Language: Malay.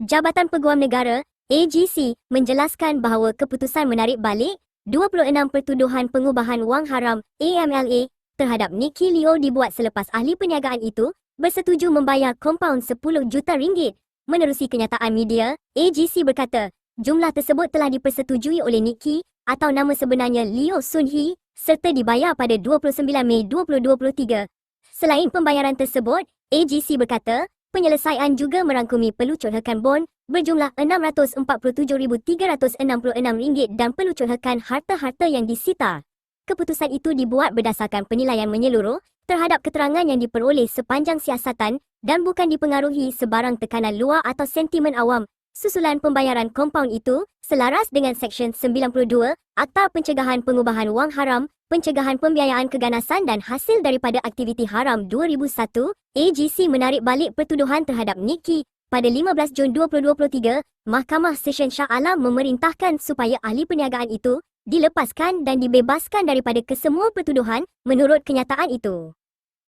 Jabatan Peguam Negara AGC menjelaskan bahawa keputusan menarik balik 26 pertuduhan pengubahan wang haram AMLA terhadap Nicky Leo dibuat selepas ahli perniagaan itu bersetuju membayar kompaun 10 juta ringgit. Menerusi kenyataan media, AGC berkata jumlah tersebut telah dipersetujui oleh Nicky atau nama sebenarnya Leo Sun Hee serta dibayar pada 29 Mei 2023. Selain pembayaran tersebut, AGC berkata penyelesaian juga merangkumi pelucurhakan bon berjumlah RM647,366 dan pelucurhakan harta-harta yang disita. Keputusan itu dibuat berdasarkan penilaian menyeluruh terhadap keterangan yang diperoleh sepanjang siasatan dan bukan dipengaruhi sebarang tekanan luar atau sentimen awam. Susulan pembayaran kompaun itu selaras dengan Seksyen 92 Akta Pencegahan Pengubahan Wang Haram, Pencegahan Pembiayaan Keganasan dan Hasil daripada Aktiviti Haram 2001. AGC menarik balik pertuduhan terhadap Nicky. Pada 15 Jun 2023, Mahkamah Session Shah Alam memerintahkan supaya ahli perniagaan itu dilepaskan dan dibebaskan daripada kesemua pertuduhan menurut kenyataan itu.